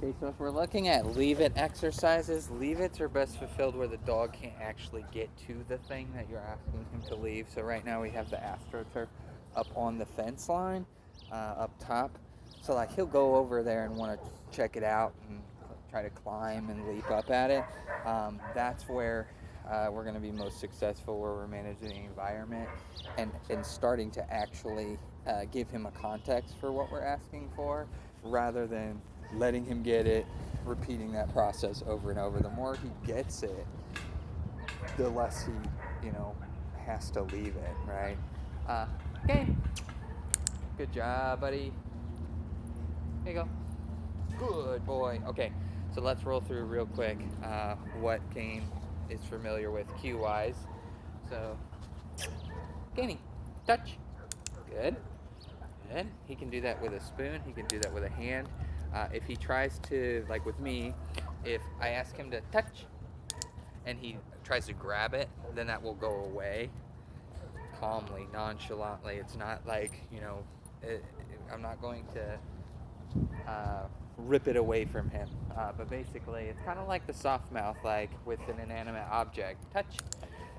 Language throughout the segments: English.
Okay, so if we're looking at leave it exercises, leave it's are best fulfilled where the dog can't actually get to the thing that you're asking him to leave. So right now we have the AstroTurf up on the fence line, up top. So like he'll go over there and want to check it out and try to climb and leap up at it. That's where we're going to be most successful, where we're managing the environment and starting to actually give him a context for what we're asking for, rather than letting him get it, repeating that process over and over. The more he gets it, the less he, has to leave it, right? Okay. Good job, buddy. There you go. Good boy. Okay, so let's roll through real quick what Kane is familiar with cue-wise. So, Kaney, touch. Good. Good. He can do that with a spoon. He can do that with a hand. If he tries to, like with me, if I ask him to touch and he tries to grab it, then that will go away calmly, nonchalantly. It's not like, I'm not going to rip it away from him. But basically, it's kind of like the soft mouth, like with an inanimate object. Touch.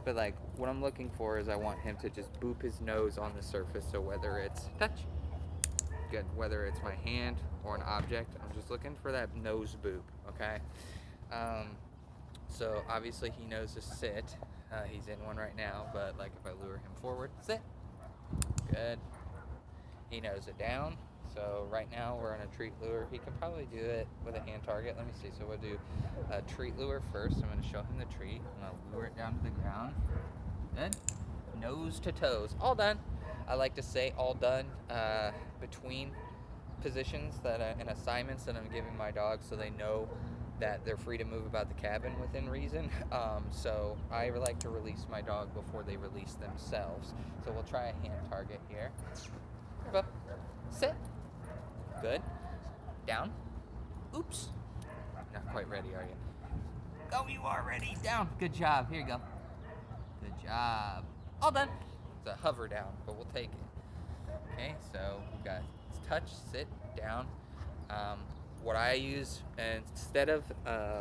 But like, what I'm looking for is I want him to just boop his nose on the surface. So whether it's touch, good, whether it's my hand or an object, I'm just looking for that nose boop, okay? So obviously he knows to sit. He's in one right now, but like if I lure him forward, sit. Good. He knows it down. So right now we're on a treat lure. He can probably do it with a hand target. Let me see. So we'll do a treat lure first. I'm going to show him the treat. I'm going to lure it down to the ground. Good. Nose to toes. All done. I like to say all done between positions and assignments that I'm giving my dogs, so they know that they're free to move about the cabin within reason. So I like to release my dog before they release themselves. So we'll try a hand target here. Up. Sit. Good. Down. Oops. Not quite ready, are you? Oh, you are ready. Down. Good job. Here you go. Good job. All done. It's a hover down, but we'll take it. Okay, so we've got touch, sit, down. What I use, instead of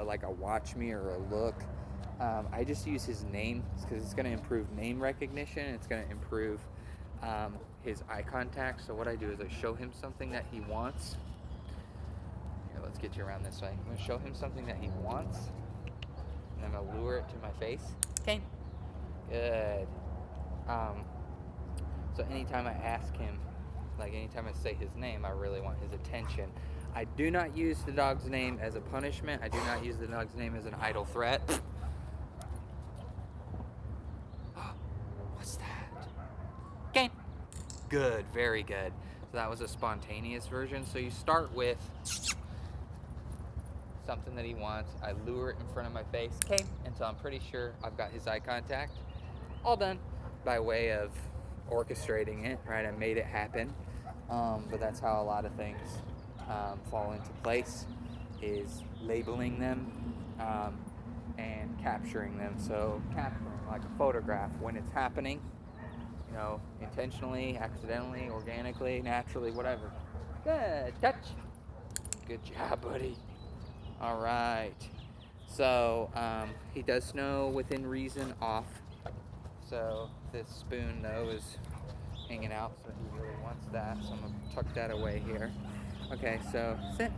like a watch me or a look, I just use his name, because it's going to improve name recognition. It's going to improve his eye contact. So what I do is I show him something that he wants. Here, let's get you around this way. I'm going to show him something that he wants, and I'm going to lure it to my face. Okay. Good. So anytime I ask him, like anytime I say his name, I really want his attention. I do not use the dog's name as a punishment. I do not use the dog's name as an idle threat. What's that? Okay. Good, very good. So that was a spontaneous version. So you start with something that he wants. I lure it in front of my face. Okay. Until I'm pretty sure I've got his eye contact. All done by way of orchestrating it, right? I made it happen. But that's how a lot of things fall into place, is labeling them and capturing them. So capturing like a photograph when it's happening, intentionally, accidentally, organically, naturally, whatever. Good, touch. Good job, buddy. All right. So he does know within reason off. So this spoon though is hanging out, so he really wants that. So I'm gonna tuck that away here. Okay, so sit.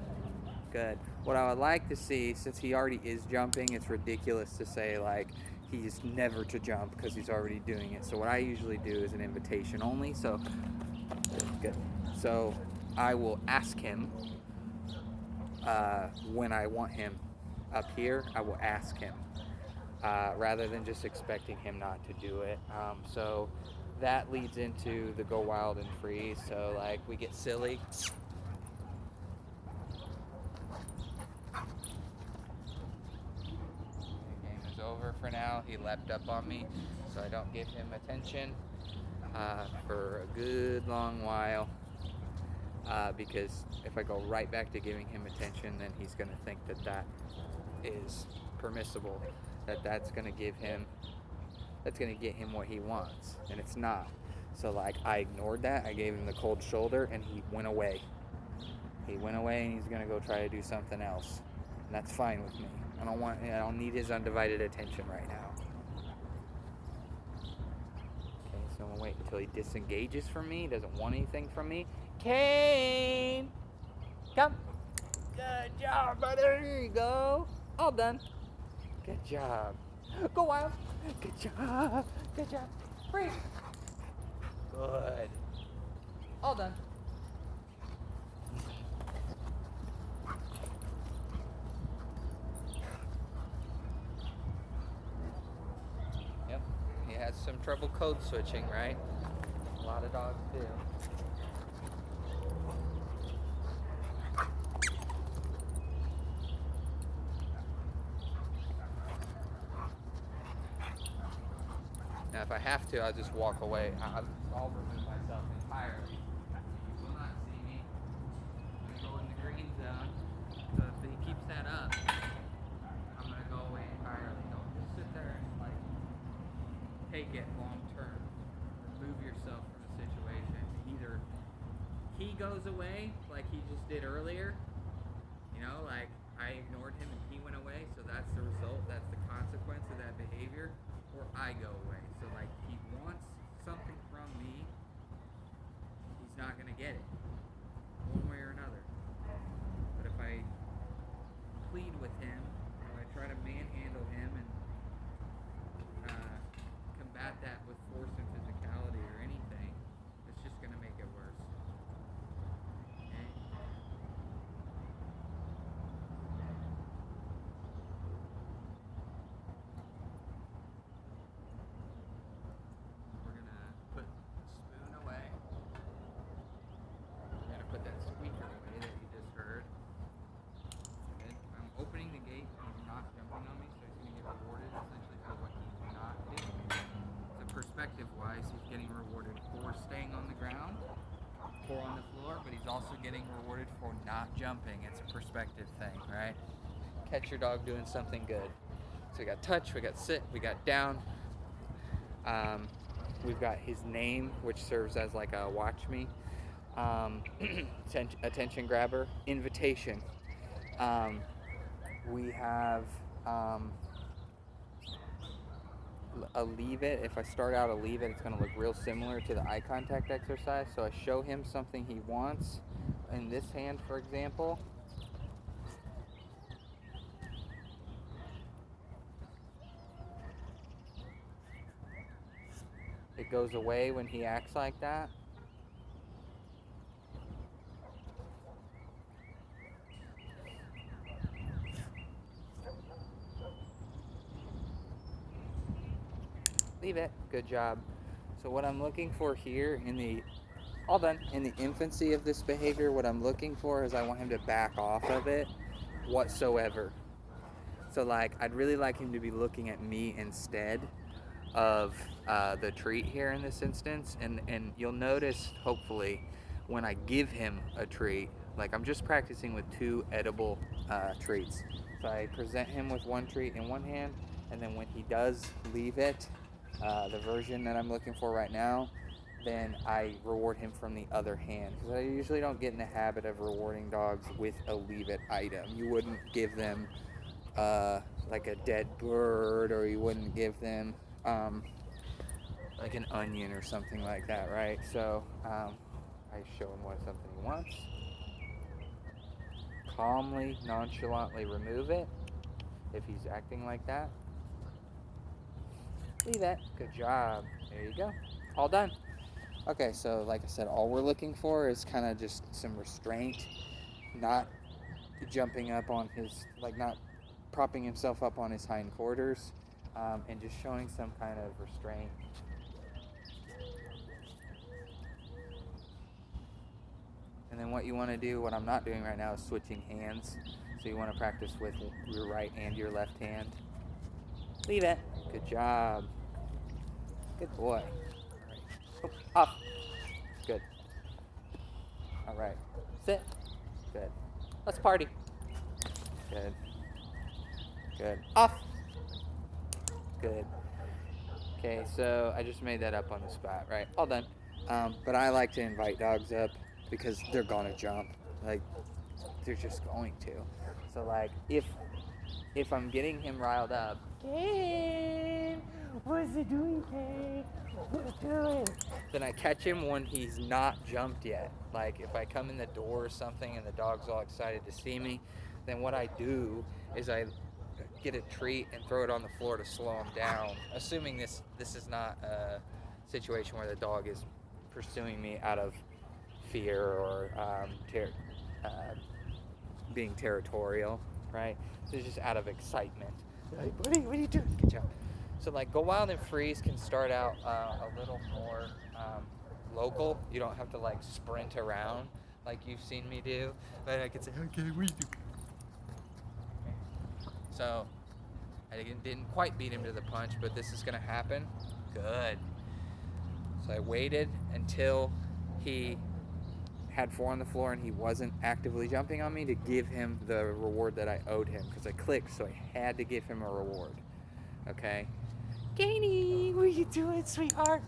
Good. What I would like to see, since he already is jumping, it's ridiculous to say like he's never to jump because he's already doing it. So what I usually do is an invitation only. So good. So I will ask him when I want him up here. I will ask him rather than just expecting him not to do it. So that leads into the go wild and free. So like we get silly. Over for now. He leapt up on me, so I don't give him attention for a good long while, because if I go right back to giving him attention, then he's going to think that is permissible, that's going to get him what he wants, and it's not. So like I ignored that. I gave him the cold shoulder and he went away. He went away and he's gonna go try to do something else. And that's fine with me. I don't need his undivided attention right now. Okay, so I'm gonna wait until he disengages from me, doesn't want anything from me. Kane! Come! Good job, buddy! There you go! All done. Good job. Go wild! Good job! Good job! Free! Good. All done. Yep. He has some trouble code switching, right? A lot of dogs do. Now, if I have to, I'll just walk away. I'll remove myself entirely. You will not see me. I'm going to go in the green zone. So if he keeps that up, I'm going to go away entirely. Don't just sit there and take it long term. Remove yourself from the situation. Either he goes away like he just did earlier, like I ignored him and he went away, so that's the result, that's the consequence of that behavior, or I go away. So he wants something from me, he's not going to get it, one way or another. But if I plead with him, or I try to manhandle him and combat that with force and physicality or anything, it's just going to make it worse. Okay? We're going to put the spoon away. We're going to put that squeaker away that you just heard. And I'm opening the gate and he's not jumping on me, so he's going to get rewarded essentially for what he's not doing. So perspective-wise, he's getting rewarded for staying on the ground or on the floor, but he's also getting rewarded for not jumping. It's a perspective thing, right? Catch your dog doing something good. So we got touch, we got sit, we got down. We've got his name, which serves as like a watch me, attention grabber, invitation. We have a leave it. If I start out a leave it, it's going to look real similar to the eye contact exercise. So I show him something he wants in this hand, for example. It goes away when he acts like that. Leave it. Good job. So what I'm looking for here in the infancy of this behavior, what I'm looking for is I want him to back off of it whatsoever. So I'd really like him to be looking at me instead of the treat here in this instance. And you'll notice, hopefully, when I give him a treat, I'm just practicing with 2 edible treats. So I present him with one treat in one hand, and then when he does leave it, the version that I'm looking for right now, then I reward him from the other hand. Because I usually don't get in the habit of rewarding dogs with a leave it item. You wouldn't give them like a dead bird, or you wouldn't give them like an onion or something like that, right? So I show him what something he wants. Calmly, nonchalantly remove it if he's acting like that. Leave it. Good job. There you go. All done. Okay, so like I said, all we're looking for is kind of just some restraint, not jumping up on his, not propping himself up on his hindquarters, and just showing some kind of restraint. And then what you want to do, what I'm not doing right now, is switching hands. So you want to practice with your right and your left hand. Leave it. Good job. Good boy. All right. Up. Good. All right. Sit. Good. Let's party. Good. Good. Off. Good. Okay, so I just made that up on the spot, right? All done. But I like to invite dogs up because they're gonna jump. they're just going to. So like if I'm getting him riled up, Kane, what's he doing, Kane? What's he doing? Then I catch him when he's not jumped yet. Like if I come in the door or something and the dog's all excited to see me, then what I do is I get a treat and throw it on the floor to slow him down. Assuming this is not a situation where the dog is pursuing me out of fear or being territorial, right? So it's just out of excitement. Hey, buddy, what are you doing? Good job. So like Go Wild and Freeze can start out a little more local. You don't have to like sprint around like you've seen me do. But I can say, okay, what do you do? So I didn't quite beat him to the punch, but this is gonna happen. Good. So I waited until he had 4 on the floor and he wasn't actively jumping on me to give him the reward that I owed him, because I clicked, so I had to give him a reward. Okay? Kaney, what are you doing, sweetheart?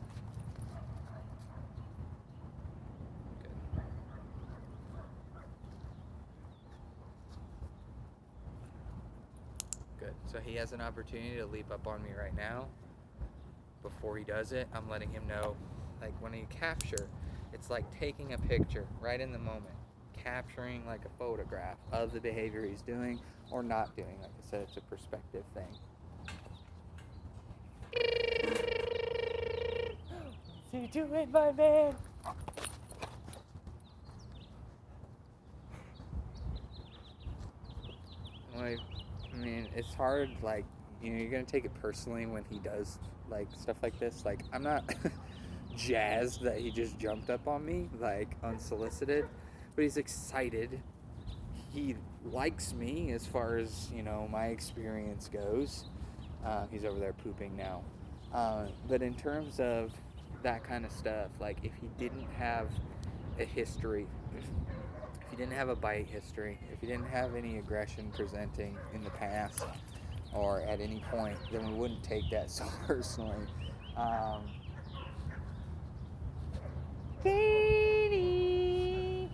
Good. Good. So he has an opportunity to leap up on me right now. Before he does it, I'm letting him know, like when you capture, it's like taking a picture right in the moment, capturing like a photograph of the behavior he's doing or not doing. Like I said, it's a perspective thing. So you doing, my man? Like, I mean, it's hard, like, you know, you're gonna take it personally when he does like stuff like this. Like, I'm not jazzed that he just jumped up on me like unsolicited, but he's excited. He likes me as far as, you know, my experience goes. He's over there pooping now. But in terms of that kind of stuff, like if he didn't have a history, if he didn't have a bite history, if he didn't have any aggression presenting in the past or at any point, then we wouldn't take that so personally. Katie,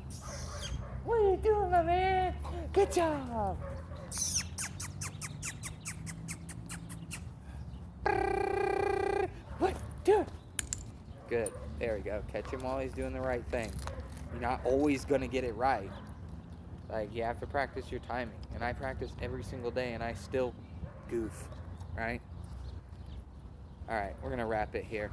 what are you doing, my man? Good job. What? Do it. Good. There we go. Catch him while he's doing the right thing. You're not always going to get it right. Like, you have to practice your timing. And I practice every single day, and I still goof. Right? All right. We're going to wrap it here.